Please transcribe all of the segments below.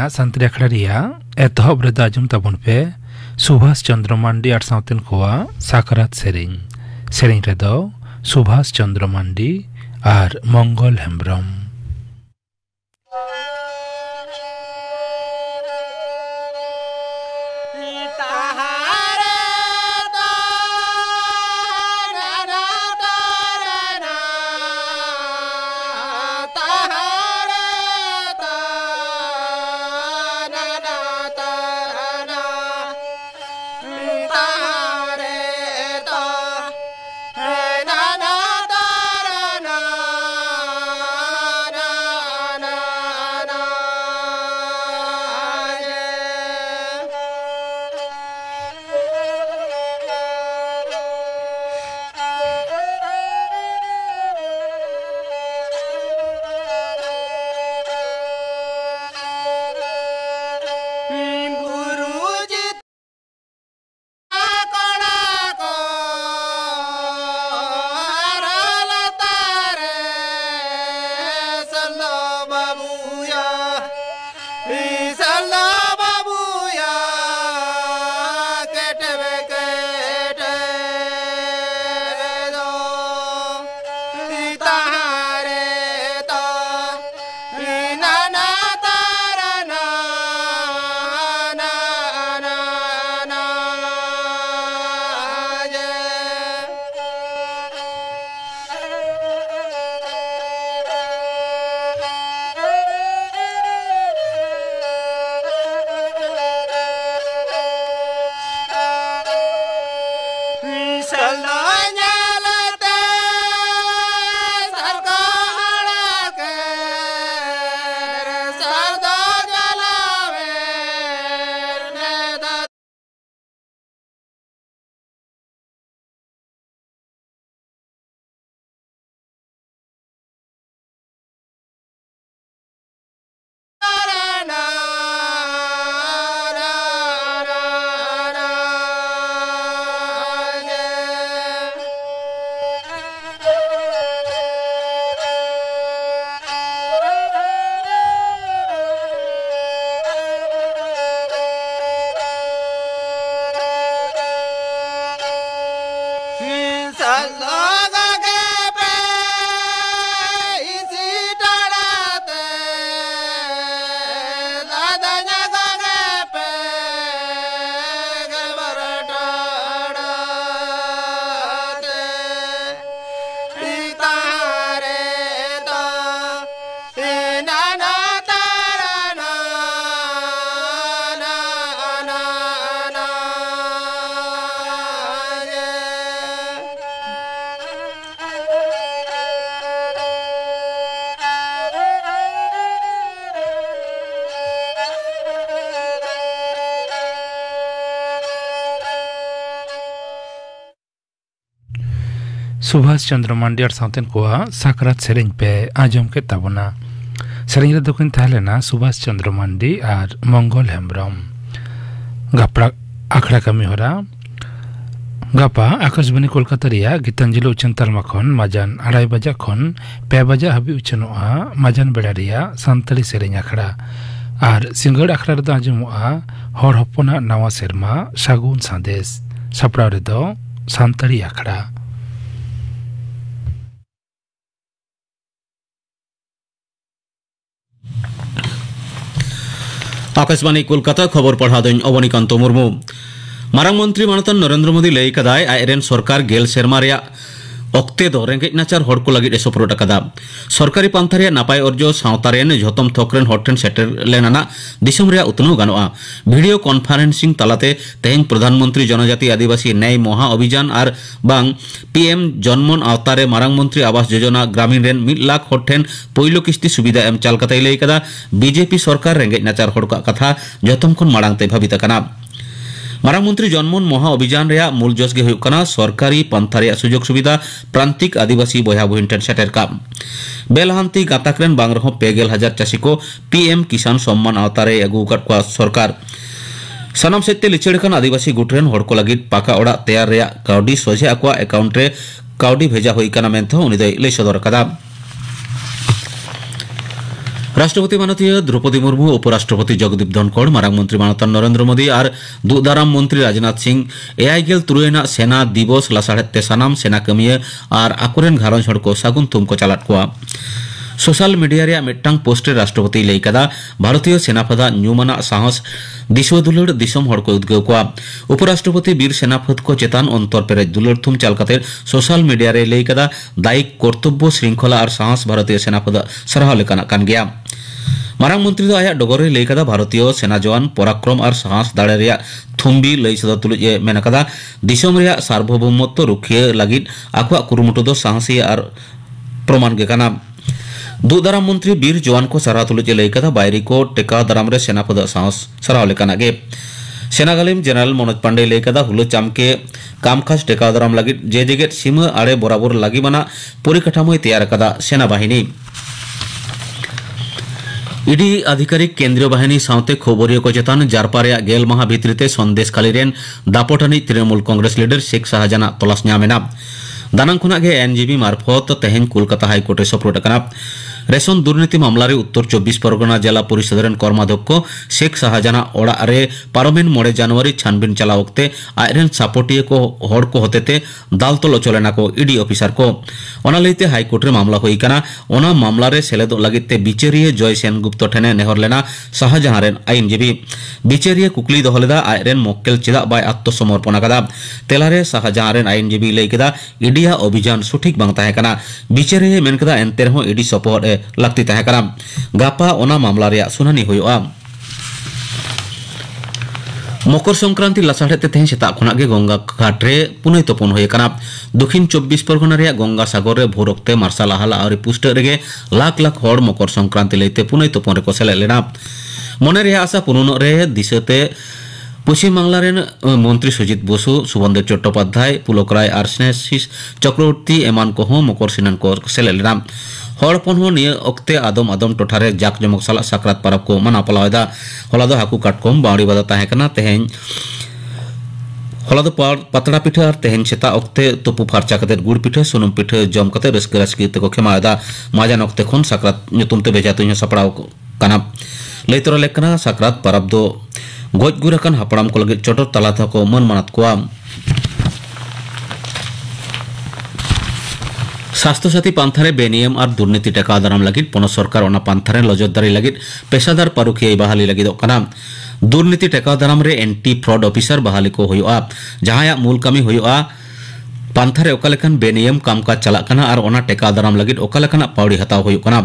संतरी अखड़ा रिया एतहब रे दाजुम तबन पे सुभाष चंद्र मांडी आर साउतेन कोआ साकरात सेरें रे दो सुभाष चंद्र मांडी आर मंगल हेम्ब्रम। सुभाष चंद्र मांडी और साउतेन कोआ साकरात सेरें पे आजम के तबना सेरें रे दोकिन थालेना सुभाष चंद्र मांडी और मंगल हेम्ब्रम। गपड़ा आखड़ा कमी हो रहा गपा आकाशवाणी कोलकाता रिया गीतांजलि उच्चन तालमा खन माजान 2:30 बजा खन 5 बजा हाबी उच्चनोआ माजान बेड़ा रिया सानताली सेरें आखड़ा और सिंगड़ आखड़ा रे आजमोआ हर हपना नवा सेरमा सागुन संदेश सपड़ा रे दो सानताली आखड़ा। आकाशवाणी कोलकाता खबर पढ़ा दिन अवनीकांत मुर्मू। मारांग मंत्री मानतन नरेंद्र मोदी लई कदाय आयरेन सरकार गेल सेरमा रेया ऑक्ते दो रेंगेज नाचार हड़ को लगी सपोर्ट अकादा सरकारी पांथा रे नापाय अर्जो सावतारेन झतम थोकरेन हॉटेन सेटर लेना दिसम रे उतनो गानोआ वीडियो कॉन्फ्रेंसिंग तालाते तेहेन प्रधानमंत्री जनजाति आदिवासी न्याय महा अभियान और बांग पीएम जन्मन आवतारे मारांग मंत्री आवास योजना ग्रामीण रेन 1 लाख हॉटेन पहिलो किस्ती सुविधा एम चाल कतई लई कदा बीजेपी सरकार रेंगेज नाचार हड़ का कथा जतम खन माड़ांगते भाबित कना। मारांग मंत्री जन्मन महा अभियान रे मूल जोश गे हुकना सरकारी पंथा रे सुजोग सुविधा प्रांतिक आदिवासी बया बहिन ठेन सेटर काम बेलहांती गाताकरेन बांग रहो 50,000 चाषी को पीएम किसान सम्मान आवतारे अगु का सरकार सानाम सेते लिचेड़कन आदिवासी गुटरेन हड़ को लगी पाका ओड़ा तैयार रे काउडी सोजे अकवा अकाउंट रे काउडी भेजा हुई कना मेंथो उनी दई लई सदर कदा। राष्ट्रपति माननीय द्रौपदी मुर्मू, उपराष्ट्रपति जगदीप धनखड़, मारांग मंत्री मानतान नरेंद्र मोदी और दुदाराम मंत्री राजनाथ सिंह एआईगेल तुरुएना सेना दिवस लासाड़ते सानाम सेना कमिया और आकुरेन घारंज हड़ को सागुन तुम को चालाट कोआ। सोशल मीडिया रे मिट्टांग पोस्टे राष्ट्रपति लैकदा भारतीय सेनाफदा न्यूमाना साहस दिशो दुलड़ दिसम हड़ को उद्गव कोआ। उपराष्ट्रपति वीर सेनाफद को चेतान अंतर पेरे दुलड़ थुम चालकाते सोशल मीडिया रे लैकदा दायिक कर्तव्य श्रृंखला और साहस भारतीय सेनाफदा सराह लेकाना कान गया। मारांग मंत्री दो आया डगरे लैकदा भारतीय सेना जवान पराक्रम और साहस दाड़े रे थुम्बी लई सदा तुलुज मेनकदा दिसम रे सार्वभौमत्व रुखिया लागिद आकुआ कुरुमुटु दो साहसी और प्रमाण गे काना। दुदाराम मंत्री वीर जवान को सराह तुलुज लैकदा बायरी को टेका दाराम रे सेनापद साहस सराह लेकाना गे। सेना गालिम जनरल मनोज पांडे लैकदा हुलो चामके कामकाज टेका दाराम लागिद जे जेगेट सीमा आड़े बराबर लागी बना परिकाठामोय तैयार कदा सेना बाहिनी। इडी आधिकारिक केंद्रीय बाहिनी सावते खबरिया को चेतान जारपा रे गेल माह भित्रिते संदेशखाली रेन दापोटानी तृणमूल कांग्रेस लीडर शेख शाहजाना तलाश न्यामेना। दानांग खुना गे एनजीबी मार्फत तेहेन कोलकाता हाईकोर्ट रे सपोर्ट कना। रेशन दुर्नीति मामला रे उत्तर 24 परगना जिला परिषद रेन कर्माध्यक्ष शेख शाहजाना ओड़ा रे पारमेन 9 जनवरी छानबीन चला वक्ते आयरन सापोटिए को हड़ को होतेते दाल तोल चलेना को ईडी ऑफिसर को ओना लैते हाईकोर्ट रे मामला होई कना। ओना मामला रे सेलेदो लागिते बिचारिये जय सेनगुप्त ठेने नेहर लेना शाहजाहां रेन आईनजीबी। बिचारिये कुकली दोहलेदा आयरन मक्केल चेदा बाय आत्मसमर्पण कदा। तेलारे शाहजाहां रेन आईनजीबी लई केदा ईडिया अभियान सठिक बांग ताहे कना। बिचारिये मेन केदा एनते रहो ईडी सपोर्ट लगती ताहे कना। गापा ओना मामला रे सुनानी होयोआ। मकर संक्रांति लासाड़ते तेहें सेता खुना गे गंगा घाट रे पुनई तपन होय कना। दक्षिण 24 परगना रे गंगा सागर रे भोर वक्ते मार्शाल आहाला और पुष्ट रेगे लाख लाख हड़ मकर संक्रांति लैते पुनई तपन रे को सेले लेना। मने रे आशा पूर्ण रे दिशते पश्चिम बांगला रेन मंत्री सुजित बसु, सुबंदेव चट्टोपाध्याय, पुलक राय और स्नेहशीष चक्रवर्ती एमान को मकर सिनान को सेले लेना। हड़पन हो निये अक्ते आदम आदम टोठारे जाक जमक साला साकरात परब को मना पलावेदा। हला दो हाकू काटकम बावड़ी बादा ताहे कना। तेहें हला दो पतड़ा पिठा और तेहें सेता अक्ते तुपु फारचा कते गुड़ पिठा सुनुम पिठा जम कते रस्के रस्के ते को खेमावेदा। माजान अक्ते खन साकरात ᱧᱩᱛᱩᱢ ते बेजा तुnya सपड़ाव कना। लैतरा लेकना साकरात परब दो गज गुराकान हापड़ाम को लगे चोटर तलाथा को मन मानत कोआ। स्वास्थ्य साथी पांथारे बेनियम और दुर्नीति टेका दाराम लगित पनत सरकार ओना पांथारे लजरदारी लगित पेशादार पारुखिया बहाली लगित कना। दुर्नीति टेका दाराम रे एंटी फ्रॉड ऑफिसर बहाली को हुआ जहां मूल कमी हुआ पांथारे ओकालेखान बेनियम कामकाज चलाक कना और ओना टेका दाराम लगित ओकालेखाना पावड़ी हताव हुई कना।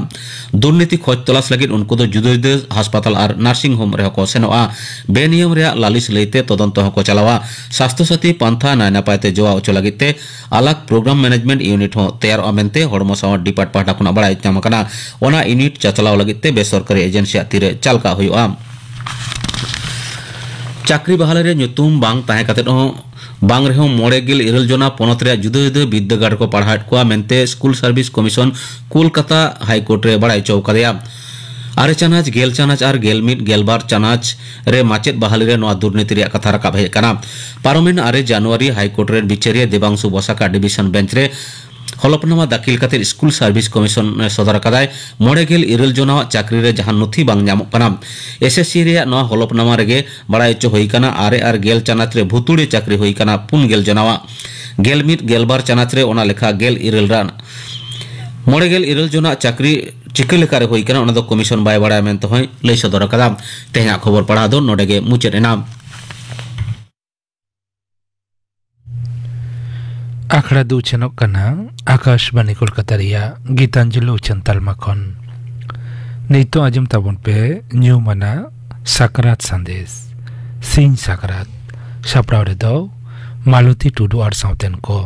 दुर्नीति खोज तलाश लगित उनको दो जुदा जुदा हासपाताल और नार्सिंग होम रे को सेनोआ। बेनियम रे लालिस लैते तदंत को चलावा। स्वास्थ्य साथी पांथा नाय नापायते जोआ ओचो लगिते अलग प्रोग्राम मैनेजमेंट यूनिट हो तैयार अमेनते हड़मो साव डिपार्ट पाटा खुना बड़ाय ᱧᱟᱢ कना। ओना यूनिट चलाव लगिते बेसरकारी एजेंसी तीरे चालका हुआ। चाकरी बहाल रे ᱧᱩᱛᱩᱢ बांग ताहे कते बांग रहे 9 जना पनत रे जुदा जुदा विद्यागार को पढ़ाट को मेनते school service commission Kolkata high court रे बड़ाई चौकदिया। आरे चानाच गेल चानाच और गेल मिट गेलबार चानाच रे माचेत बहाली रे नोआ दुर्नीति रे कथा रकाब हे कना। पार्लियामेंट 8 जनवरी हाईकोर्ट रे बिचारिया देवांशु बसाका डिविजन बेंच रे हलफनामा दाखिल कते स्कूल सर्विस कमीशन सदर कदाय 9 जना चाकरी रे जहां नथी बांग ᱧᱟᱢᱚᱜ कना। एसएससी रे नोआ हलफनामा रेगे बड़ाई चो होई कना। आरे और गेल चानाच रे भुतुड़ी चाकरी होई कना 9 जनावा। गेल मिट गेलबार चानाच रे ओना लेखा गेल इरल रान 9 जना चाकरी चिके लेकारे होई कना। ओना दो कमीशन बाय बड़ाय मेनते होय लई सदर कदा। तेहेना खबर पढ़ा दो नोडेगे मुचेद एना। आखड़ा दू चनक कना आकाशवाणी कोलकाता रिया गीतांजलि उचन तालमा खन नैतो आजम ताबन पे न्यू मना साकरात संदेश सिंह साकरात सापड़ाव रे दो मालती टुडू और साउतेन को।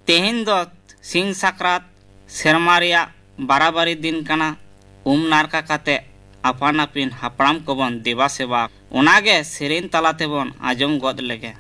तेहेन दो सिंह साकरात सेरमारिया बाराबारी दिन कना नारका काते आपान आपिन हापड़ाम को बन देवा सेवा उनागे सेरेन तलाते बन आजम गोद लेगे।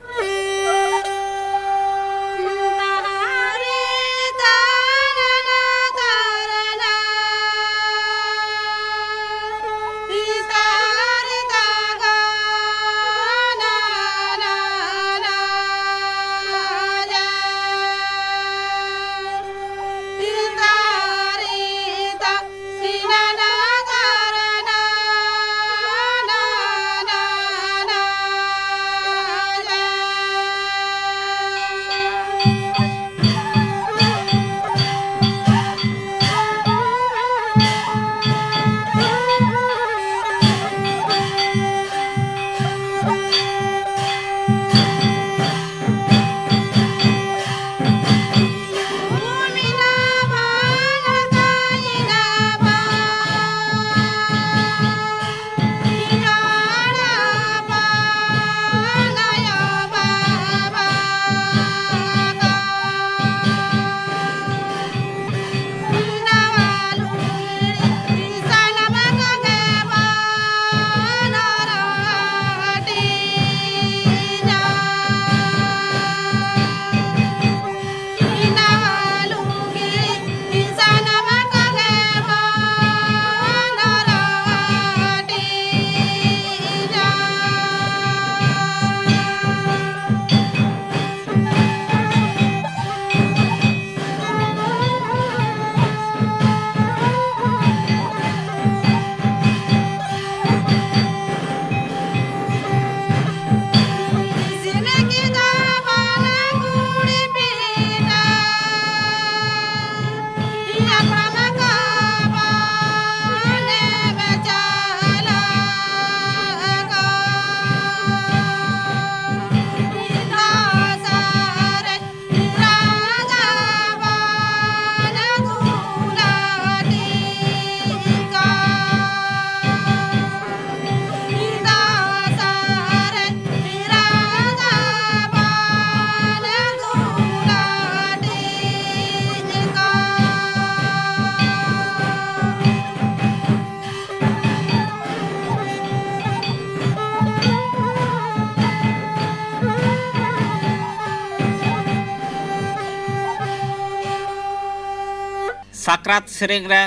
साकरात सेरेंग रे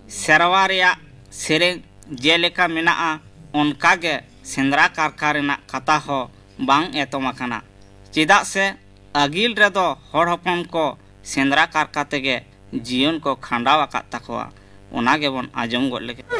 सेरवा रेया सेरेंग जेलेका मेनाआ उनकागे सेंद्रा कारका रेना कथा हो बांग एतोमाकाना चेदा से अगिल रेदो हर हपन को सेंद्रा कारका तेगे जीवन को खांडाव आकात ताकोआ उनागे बन आजम गोद लेगे।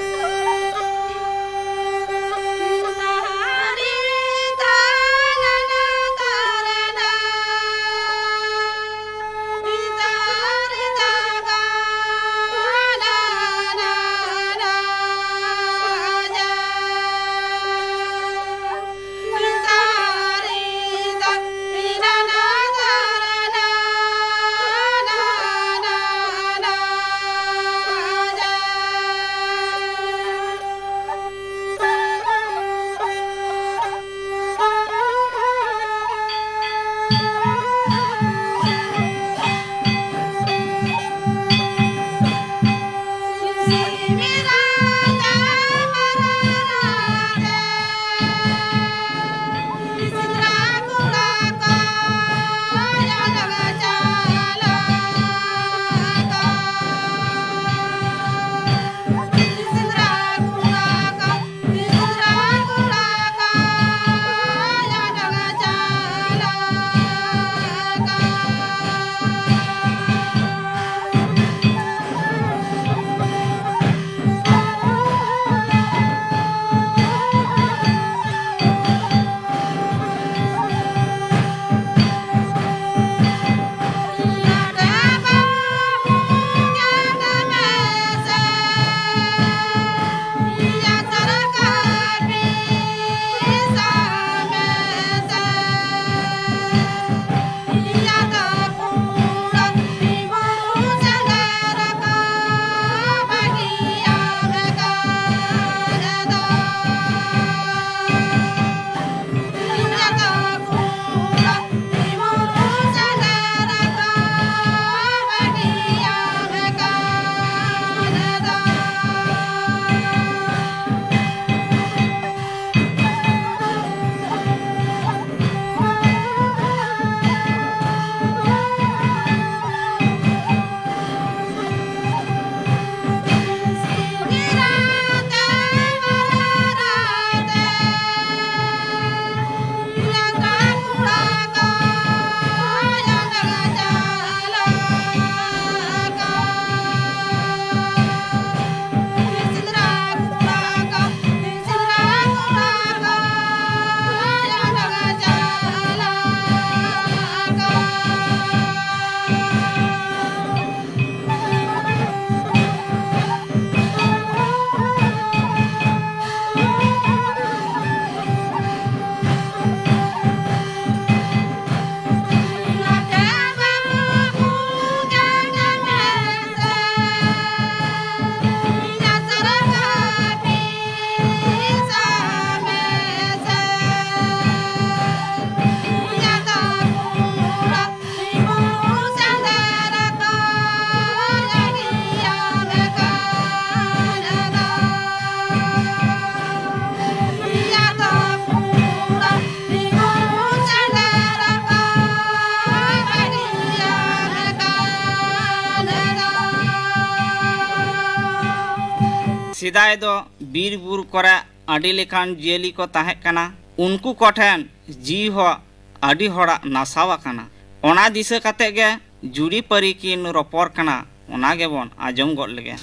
सिदाय दो बीर बुर करे आडी लेखान जियली को ताहे कना उनको कोठेन जी हो आडी होड़ा नासावा कना ओना दिशा कते गे जुड़ी परी की नु रोपोर कना ओना गे बोन आजम गोद लगे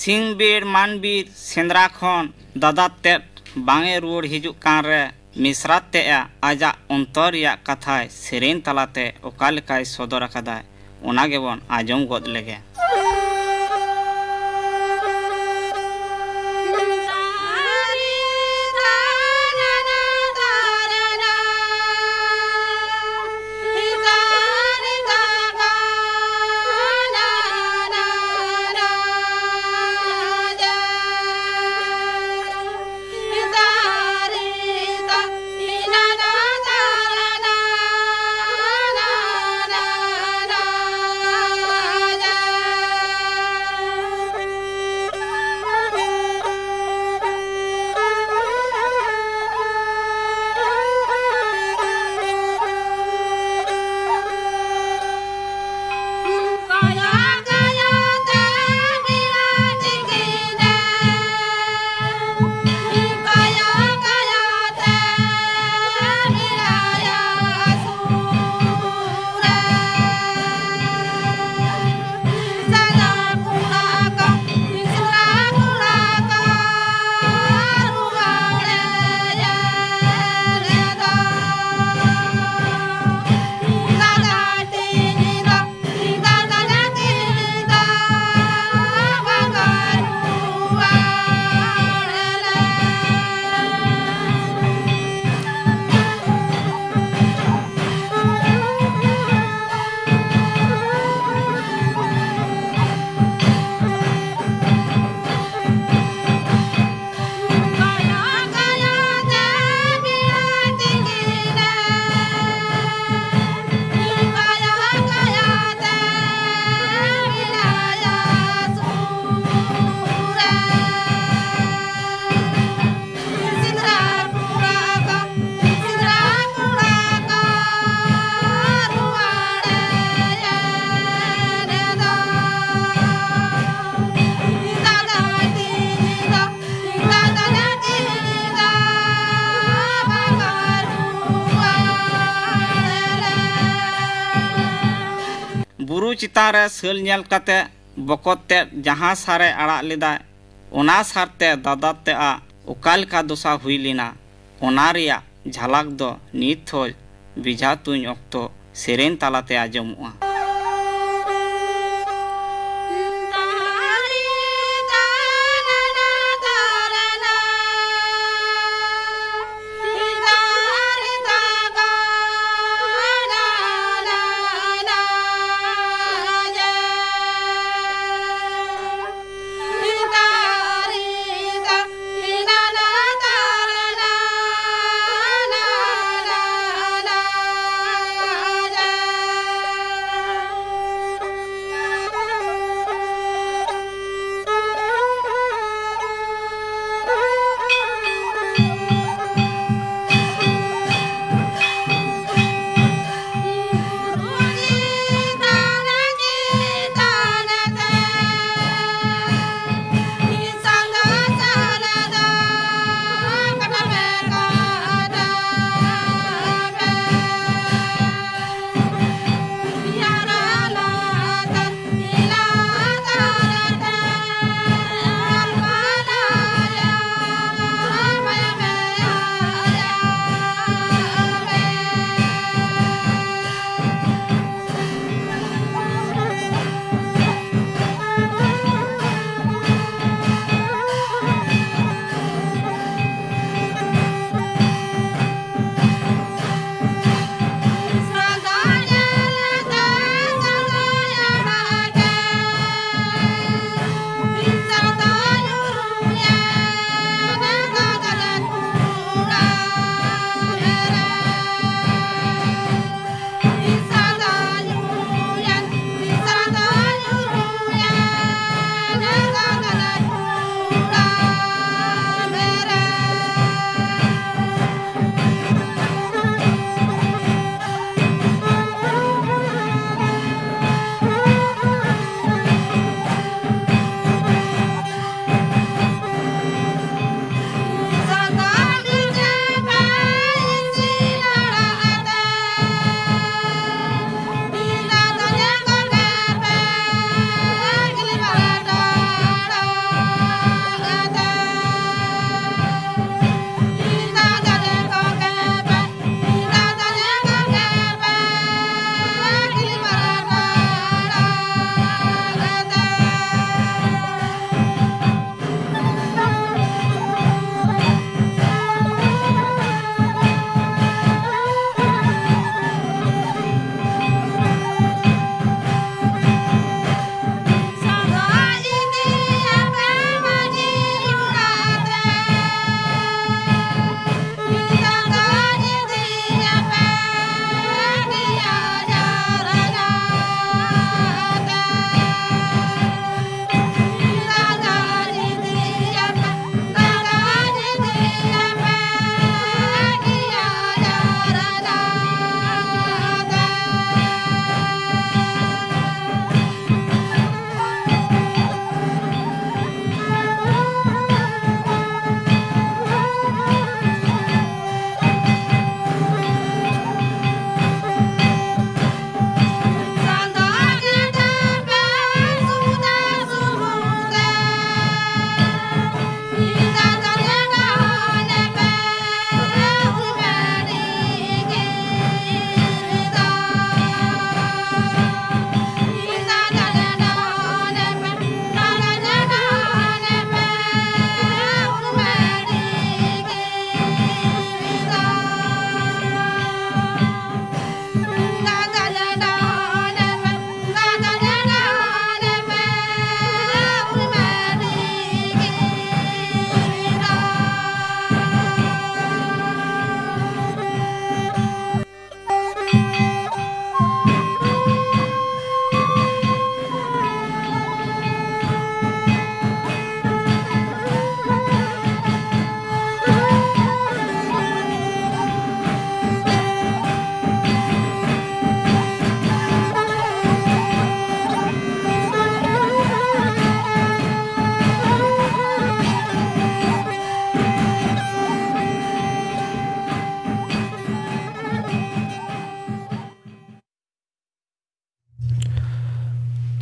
सिंहबीर मानबीर सेंद्रा खन दादा तेट बांगे रुड़ हिजुक कान रे मिश्रा ते आजा अंतर या कथाय सेरेन तलाते ओकालिकाय सदर अकादाय ओना गेबन आजम गोद लेगे ᱵᱩᱨᱩ ᱪᱮᱛᱟᱱ ᱨᱮ ᱥᱟᱹᱞ ᱧᱮᱞ ᱠᱟᱛᱮ ᱵᱚᱠᱚᱛ ᱛᱮ ᱡᱟᱦᱟᱸ ᱥᱟᱨᱮ ᱟᱲᱟᱜ ᱞᱮᱫᱟ ᱚᱱᱟ ᱥᱟᱨᱛᱮ ᱫᱟᱫᱟ ᱛᱮᱼᱟᱜ ᱚᱠᱟ ᱞᱮᱠᱟ ᱫᱚᱥᱟ ᱦᱩᱭ ᱞᱮᱱᱟ ᱚᱱᱟ ᱨᱮᱭᱟᱜ ᱡᱷᱟᱞᱟᱠ ᱫᱚ ᱱᱤᱛ ᱦᱚᱸ ᱵᱮᱡᱷᱟ ᱛᱩᱧ ᱚᱠᱛᱚ ᱥᱮᱨᱮᱧ ᱛᱟᱞᱟᱛᱮ ᱟᱸᱡᱚᱢᱚᱜᱼᱟ।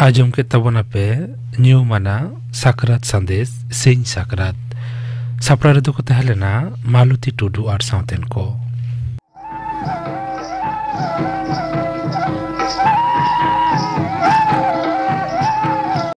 आजम के तबना पे न्यू मना साकरात संदेश सिंह साकरात सापड़ा रे दुको तहलेना मालुती टुडू आर साउतेन को